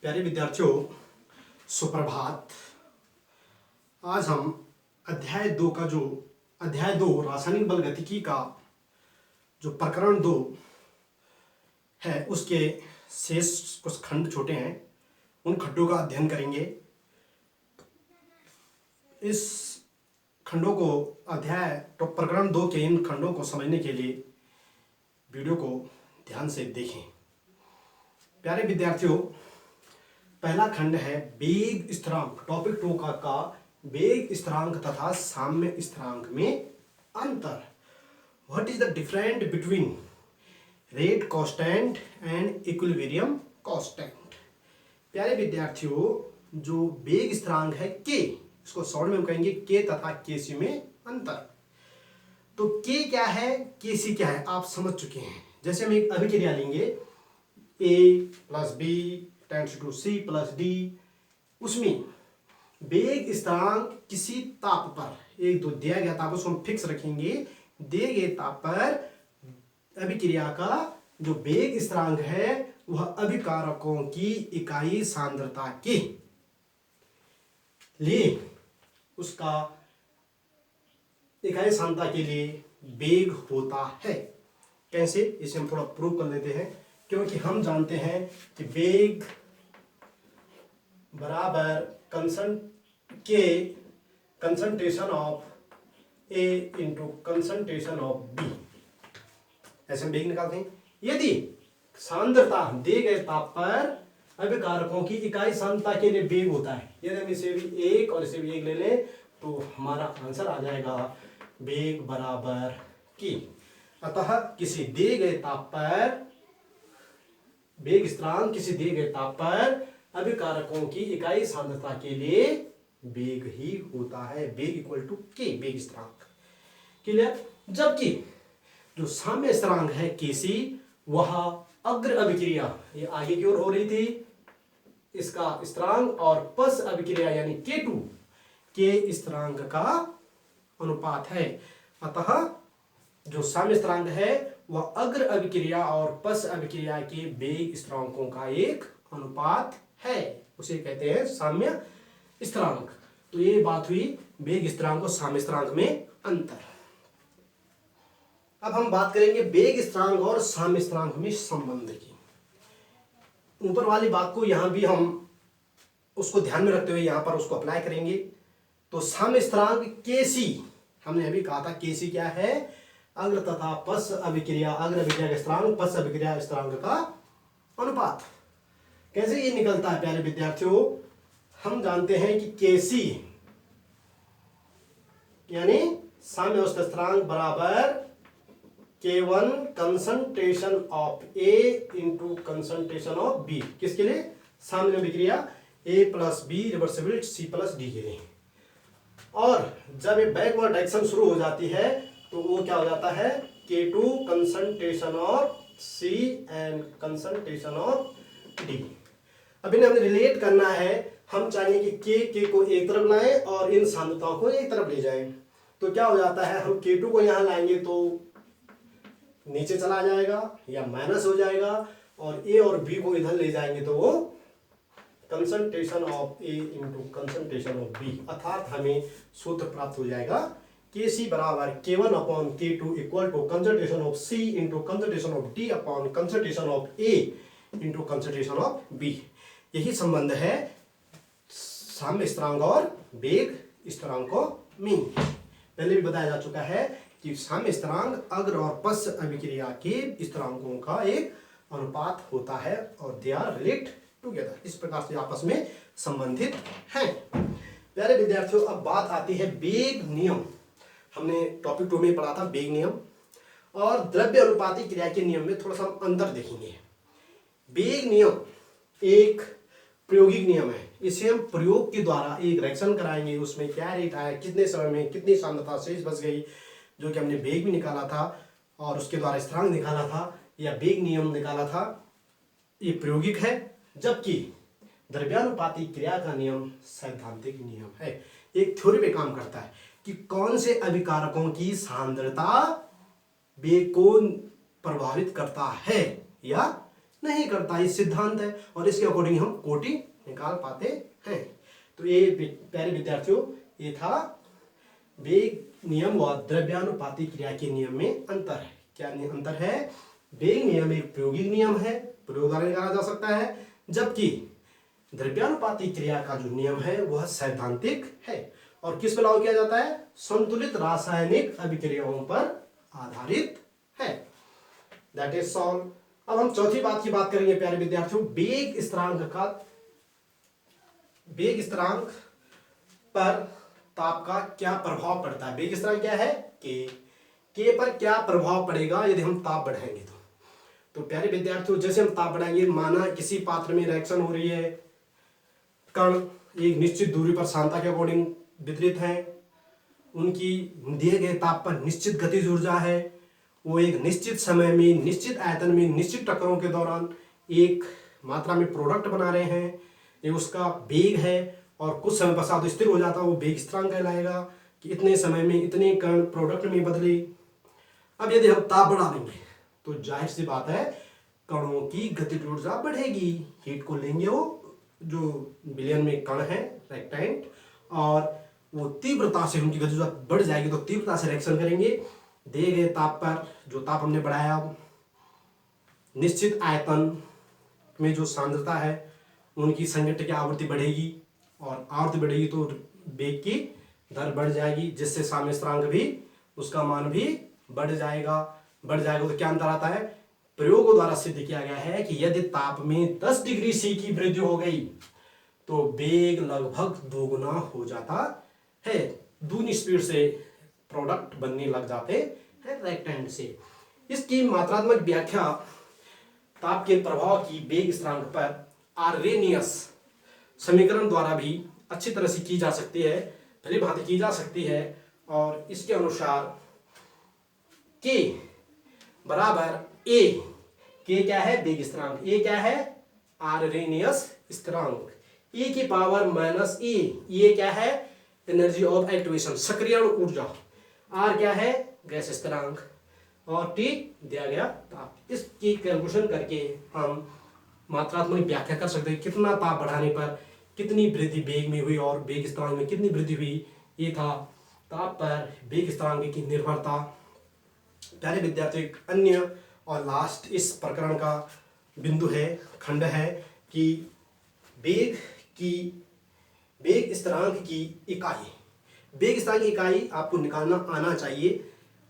प्यारे विद्यार्थियों, सुप्रभात। आज हम अध्याय 2 रासायनिक बल गतिकी का जो प्रकरण 2 है उसके शेष कुछ खंड छोटे हैं, उन खंडों का अध्ययन करेंगे। इस खंडों को प्रकरण 2 के इन खंडों को समझने के लिए वीडियो को ध्यान से देखें। प्यारे विद्यार्थियों, पहला खंड है वेग स्थिरांक। टॉपिक 2 का वेग स्थिरांक तथा साम्य स्थिरांक में अंतर। What is the difference between rate constant and equilibrium constant. प्यारे विद्यार्थियों, जो वेग स्थिरांक है के, इसको शॉर्ट में हम कहेंगे के तथा केसी में अंतर। तो के क्या है, केसी क्या है, आप समझ चुके हैं। जैसे हम एक अभिक्रिया लेंगे, A plus B tends to C plus D, उसमें वेग स्थिरांक किसी ताप पर, एक दो दिया गया ताप उसको हम फिक्स रखेंगे, दिए गए ताप पर अभिक्रिया का जो वेग स्थिरांक है वह अभिकारकों की इकाई सांद्रता के लिए, उसका इकाई सांद्रता के लिए वेग होता है। कैसे, इसे हम थोड़ा प्रूव कर लेते हैं। क्योंकि हम जानते हैं कि वेग बराबर concentration of A into concentration of B, ऐसे हम वेग निकालते हैं। यदि सांद्रता दिए गए ताप पर अभिकारकों की इकाई सांद्रता के लिए वेग होता है, यदि हम इसे भी एक और इसे भी एक ले लें तो हमारा आंसर आ जाएगा वेग बराबर की। अतः किसी दिए गए ताप पर वेग स्थिरांक किसी दिए गए ताप पर अभिकारकों की इकाई सांद्रता के लिए वेग ही होता है। वेग इक्वल टू के, वेग स्थिरांक। क्लियर। जबकि जो साम्य स्थिरांक है केसी, वह अग्र अभिक्रिया, ये आगे की ओर हो रही थी, इसका स्थिरांक और पश अभिक्रिया यानी K2 के स्थिरांक का अनुपात है। अतः जो साम्य स्थिरांक है वह अग्र अभिक्रिया और पश अभिक्रिया के वेग स्थिरांकों का एक अनुपात है, उसे कहते हैं साम्य स्थिरांक। तो ये बात हुई वेग स्थिरांक और साम्य स्थिरांक में अंतर। अब हम बात करेंगे वेग स्थिरांक और साम्य स्थिरांक में संबंध की। ऊपर वाली बात को यहां भी हम उसको ध्यान में रखते हुए यहां पर उसको अप्लाई करेंगे। तो साम्य स्थिरांक केसी, हमने अभी कहा था केसी क्या है, अग्र तथा पश अभिक्रिया, अग्र अभिक्रिया का स्थिरांक पश अभिक्रिया स्थिरांक का अनुपात। कैसे ये निकलता है प्यारे विद्यार्थियों, हम जानते हैं कि केसी यानी साम्य अवस्था स्थिरांक बराबर K1 concentration of A into concentration of B। किसके लिए, साम्य अभिक्रिया A plus B reversible C plus D के लिए। और जब ये बैकवर्ड डायरेक्शन शुरू हो जाती है तो वो क्या हो जाता है, K2 concentration of C and concentration of D। अब इन्हें हमें रिलेट करना है, हम चाहेंगे कि K को एक तरफ लाएं और इन सांद्रताओं को एक तरफ ले जाएं। तो क्या हो जाता है, हम K2 को यहां लाएंगे तो नीचे चला जाएगा या माइनस हो जाएगा, और A और B को इधर ले जाएंगे तो वो concentration of A into concentration of B, अर्थात हमें सूत्र प्राप्त हो जाएगा Kc बराबर K1 upon K2 equal to concentration of C into concentration of D upon concentration of A into concentration of B। यही संबंध है साम्य स्थिरांक और वेग स्थिरांकों में। पहले भी बताया जा चुका है कि साम्य स्थिरांक अग्र और पश अभिक्रिया के स्थिरांकों का एक अनुपात होता है और दे आर रिलेट टुगेदर, इस प्रकार से आपस में संबंधित हैं। प्यारे विद्यार्थियों, अब बात आती है वेग नियम। हमने टॉपिक 2 में पढ़ा था वेग नियम, और द्रव्य अनुपाती क्रिया के नियम में थोड़ा सा हम अंतर देखेंगे। वेग नियम एक प्रायोगिक नियम है, इसे हम प्रयोग के द्वारा एक रिएक्शन कराएंगे, उसमें क्या रेट आया, कितने समय में कितनी सांद्रता शेष बच गई, जो कि हमने वेग भी निकाला था और उसके द्वारा स्थिरांक निकाला था या वेग नियम निकाला था, ये प्रायोगिक है। जबकि द्रव्यानुपाती क्रिया का नियम सैद्धांतिक नियम है, एक थ्योरी पे काम करता है कि कौन से अभिकारकों की सांद्रता वेग को प्रभावित करता है या नहीं करता। ये सिद्धांत है और इसके अकॉर्डिंग हम कोटि निकाल पाते हैं। तो ये प्यारे विद्यार्थियों, ये था वेग नियम व द्रव्यानुपाती क्रिया के नियम में अंतर है। क्या अंतर है? वेग नियम एक प्रायोगिक नियम है, प्रयोग द्वारा निकाला जा सकता है, जबकि द्रव्यानुपाती क्रिया का जो नियम है वह सैद्धांतिक है और किस पर लागू किया जाता है? संतुलित रासायनिक अभिक्रियाओं पर आधारित है। That is solve. अब हम चौथी बात की बात करेंगे प्यारे विद्यार्थियों, वेग स्थिरांक पर ताप का क्या प्रभाव पड़ता है। वेग स्थिरांक क्या है? के पर क्या प्रभाव पड़ेगा यदि हम ताप बढ़ाएंगे तो प्यारे विद्यार्थियों, जैसे हम ताप बढ़ाएंगे, माना किसी पात्र में रिएक्शन हो रही है, कण एक निश्चित दूरी पर सांद्रता के अकॉर्डिंग वितरित हैं, उनकी दिए गए ताप पर निश्चित गतिज ऊर्जा है, वो एक निश्चित समय में, निश्चित आयतन में, निश्चित टक्करों के दौरान एक मात्रा में प्रोडक्ट बना रहे हैं, ये उसका वेग है और कुछ समय पश्चात स्थिर हो जाता है, वो वेग स्थिरांक कहलाएगा कि इतने समय में इतने कण प्रोडक्ट में बदले। अब यदि हम ताप बढ़ा देंगे तो जाहिर सी बात है कणों की गतिज ऊर्जा बढ़ेगी। हीट को लेंगे वो जो बिलियन में कण है रेक्टेंट, और वो तीव्रता से उनकी गतिज ऊर्जा बढ़ जाएगी, तो तीव्रता से रिएक्शन करेंगे। दिए गए ताप पर, जो ताप हमने बढ़ाया, निश्चित आयतन में जो सांद्रता है उनकी संघट्ट की आवृत्ति बढ़ेगी और आवृत्ति बढ़ेगी तो वेग की दर बढ़ जाएगी, जिससे साम्य स्थिरांक भी, उसका मान भी बढ़ जाएगा। तो क्या अंतर आता है? प्रयोगों द्वारा सिद्ध किया गया है कि यदि ताप में 10 डिग्री सी की वृद्धि हो गई तो वेग लगभग दोगुना हो जाता है, दूनी स्पीड से प्रोडक्ट बनने लग जाते हैं रेक्टेंट से। इसकी मात्रात्मक व्याख्या ताप के प्रभाव की वेग स्थिरांक पर आर्रेनियस समीकरण द्वारा भी अच्छी तरह से की जा सकती है, भली भांति की जा सकती है। और इसके अनुसार K बराबर A, K क्या है? वेग स्थिरांक। A क्या है? आर्रेनियस स्थिरांक। E की पावर माइनस E, ये क्या है? एनर्जी ऑफ एक्टिवेशन, सक्रियण ऊर्जा। R क्या है? गैस स्थिरांक। और T दिया गया ताप। इसकी कैलकुलेशन करके हम मात्रात्मक व्याख्या कर सकते हैं कितना ताप बढ़ाने पर कितनी वृद्धि वेग में हुई और वेग स्थिरांक में कितनी वृद्धि हुई। ये था ताप पर वेग स्थिरांक की निर्भरता। प्यारे विद्यार्थियों, एक अन्य और लास्ट इस प्रकरण का बिंदु है, खंड है कि वेग स्थिरांक की इकाई आपको निकालना आना चाहिए।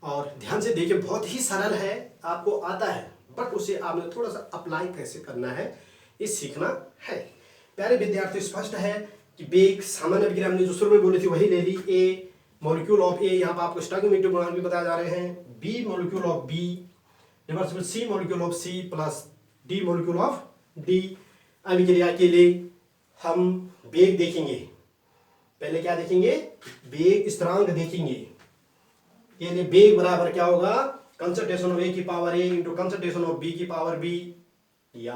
और ध्यान से देखिए, बहुत ही सरल है, आपको आता है, बट उसे आपने थोड़ा सा अप्लाई कैसे करना है ये सीखना है। प्यारे विद्यार्थियों, स्पष्ट है कि वेग सामान्य अभिक्रिया हमने जो शुरू में बोली थी वही ले ली। ए मॉलिक्यूल ऑफ ए, यहाँ पर आपको स्टोइकियोमेट्रिक गुणांक भी बताए जा रहे हैं। B molecule of B, reversible C molecule of C plus D molecule of D. अभिक्रिया के लिए हम वेग देखेंगे, पहले क्या देखेंगे? वेग स्थिरांक देखेंगे। के लिए वेग बराबर क्या होगा? कंसंट्रेशन ऑफ ए की power A into concentration of B की पावर बी, या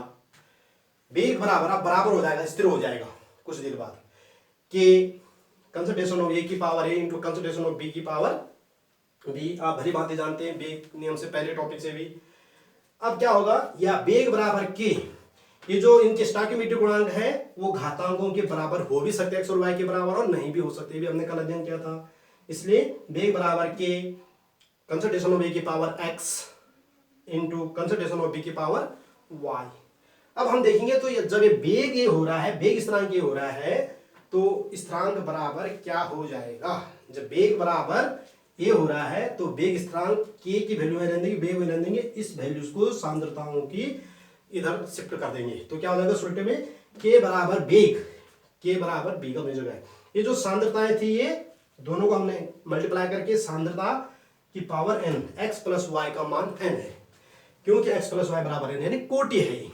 वेग बराबर, अब बराबर हो जाएगा, स्थिर हो जाएगा कुछ देर बाद, कि कंसंट्रेशन ऑफ ए की power A into concentration of B की पावर बी। आप भली बातें जानते हैं वेग नियम से, पहले टॉपिक से भी। अब क्या होगा? या वेग बराबर के, ये जो इनके स्टोइकियोमेट्रिक गुणांक है वो घातांकों के बराबर हो भी सकते हैं, एक्स और वाई के बराबर, और नहीं भी हो सकते, भी हमने कल अध्ययन किया था। इसलिए वेग बराबर के कंसंट्रेशन ऑफ ए की power X into concentration of B की पावर वाई। अब हम देखेंगे तो जब ये वेग ये हो रहा है, वेग स्थिरांक ये हो रहा है, तो स्थिरांक बराबर क्या हो जाएगा? जब वेग बराबर ये हो रहा है तो वेग स्थिरांक के की वैल्यू रहने देंगे, वेग रहने देंगे, इस वैल्यूज को सांद्रताओं की इधर शिफ्ट कर देंगे। तो क्या हो जाएगा उल्टे में? के बराबर वेग, के बराबर वेग अपनी जगह है। ये जो सांद्रताएं थी ये दोनों को हमने मल्टीप्लाई करके सांद्रता की power n, x plus Y का मान n है, क्योंकि x प्लस वाई बराबर n यानी कोटि है ये।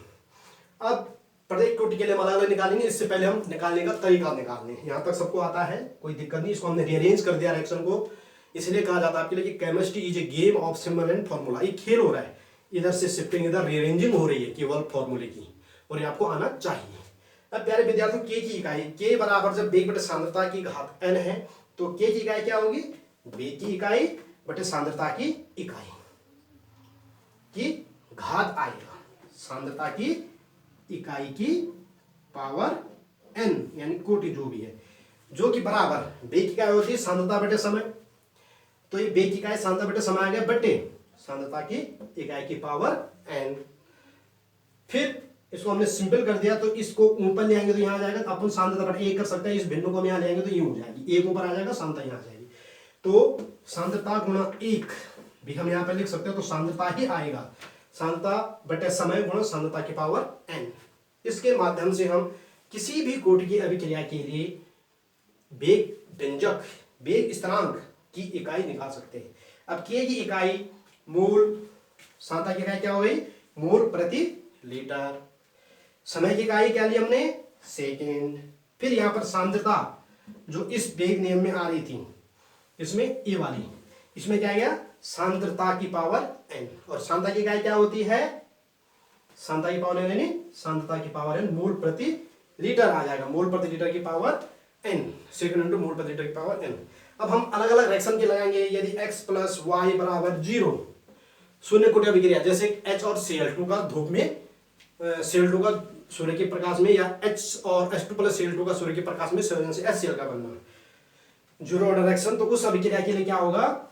अब प्रत्येक कोटि के लिए हम अलग निकालेंगे, इससे पहले हम निकालने का तरीका निकाल लें। यहाँ तक सबको आता है, कोई दिक्कत नहीं। इसको हमने रीअरेंज कर दिया रिएक्शन को, इसलिए कहा जाता है आपके लिए कि chemistry is a game of symbol and formula. ये खेल हो रहा है, इधर से शिफ्टिंग, इधर रीअरेंजिंग हो रही है केवल फॉर्मूले की, और ये आपको आना चाहिए। अब प्यारे विद्यार्थियों, के की इकाई, के बराबर जब वेग बटे सांद्रता की घात n है तो के की इकाई क्या होगी? वेग की इकाई बटे सांद्रता की इकाई की घात आएगा। सांद्रता की इकाई की पावर n, यानी कोटि जो भी है, जो कि बराबर वेग की इकाई होती है सांद्रता बटे समय। तो ये वेग की इकाई सांद्रता बटे समय आ गया बटे सांद्रता की इकाई की पावर n। फिर इसको हमने सिंपल कर दिया, तो इसको ऊपर ले आएंगे तो यहाँ आ जाएगा, तो अपन सांद्रता बटे 1 कर सकते हैं। इस भिन्न को हम यहाँ ले आएंगे तो ये हो जाएगी, 1 ऊपर आ जाएगा, सांद्रता यहाँ आ जाएगी। तो सांद्रता गुणा 1 भी हम यहाँ पे लिख सकते हैं, तो सांद्रता ही आएगा, सांद्रता बटे समय गुणा सांद्रता की पावर n। इसके माध्यम से हम किसी भी कोटि की अभिक्रिया के लिए वेग व्यंजक, वेग स्थिरांक की इकाई निकाल सकते हैं। अब k की इकाई मोल, सांद्रता की इकाई क्या हो गई, मोल प्रति लीटर। समय की इकाई क्या ली हमने, सेकेंड। फिर यहाँ पर सांद्रता जो इस वेग नियम में आ रही थी, इसमें ए वाली, इसमें क्या गया, सांद्रता की पावर n। और सांद्रता की इकाई क्या होती है, सांद्रता की पावर n, यानी सांद्रता की पावर n मोल प्रति लीटर आ जाएगा, मोल प्रति लीटर की पावर n, सेकंड इंटू मोल प्रति लीटर की पावर n। अब हम अलग अलग रिएक्शन के लगाएंगे। यदि x प्लस वाई बराबर 0, शून्य कोटि अभिक्रिया, जैसे H और Cl2 का धूप में, Cl2 का सूर्य के प्रकाश में, या H और H2 प्लस Cl2 का सूर्य के प्रकाश में संयोजन से HCl का बनना, जीरो ऑर्डर रिएक्शन। तो उस अभिक्रिया के लिए क्या होगा,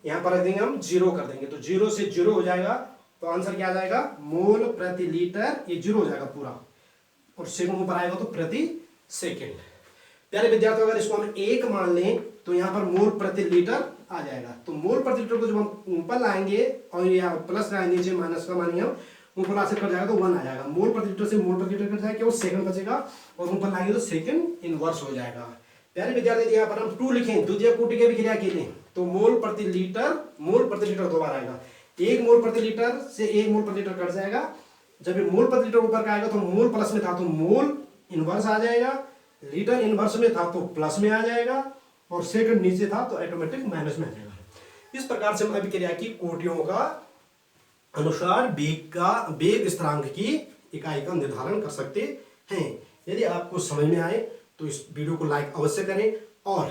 यहाँ पर रख देंगे हम 0 कर देंगे, तो 0 से 0 हो जाएगा, तो आंसर क्या आ जाएगा, मोल प्रति लीटर, ये 0 हो जाएगा पूरा, और सेकंड ऊपर आएगा तो प्रति सेकंड। प्यारे विद्यार्थियों, अगर इसको हम 1 मान लें तो यहाँ पर मोल प्रति लीटर आ जाएगा। तो मोल प्रति लीटर को जब हम ऊपर लाएंगे और यहाँ प्लस लाएंगे, नीचे माइनस का मानिए हम, ऊपर से कट जाएगा तो 1 आ जाएगा, मोल प्रति लीटर से मोल प्रति लीटर कट जाएगा, केवल सेकंड बचेगा, और ऊपर लाएंगे तो सेकंड इनवर्स हो जाएगा। प्यारे विद्यार्थी, यहाँ पर हम 2 लिखें द्वितीय कोटि की अभिक्रिया के लिए, तो मोल प्रति लीटर, मोल प्रति लीटर 2 बार आएगा, 1 मोल प्रति लीटर से 1 मोल प्रति लीटर कट जाएगा। जब ये मोल प्रति लीटर ऊपर का आएगा तो मोल प्लस में था तो मोल इनवर्स आ जाएगा, लीटर इनवर्स में था तो प्लस में आ जाएगा, और सेकंड नीचे था तो ऑटोमेटिक माइनस में आ जाएगा। इस प्रकार से हम अभिक्रिया की कोटियों का अनुसार वेग स्थिरांक की इकाई का निर्धारण कर सकते हैं। यदि आपको समझ में आए तो इस वीडियो को लाइक अवश्य करें, और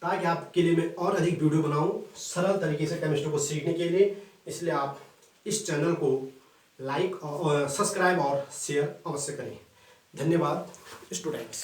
ताकि आपके लिए मैं और अधिक वीडियो बनाऊं सरल तरीके से केमिस्ट्री को सीखने के लिए, इसलिए आप इस चैनल को लाइक और सब्सक्राइब और शेयर अवश्य करें। धन्यवाद स्टूडेंट्स।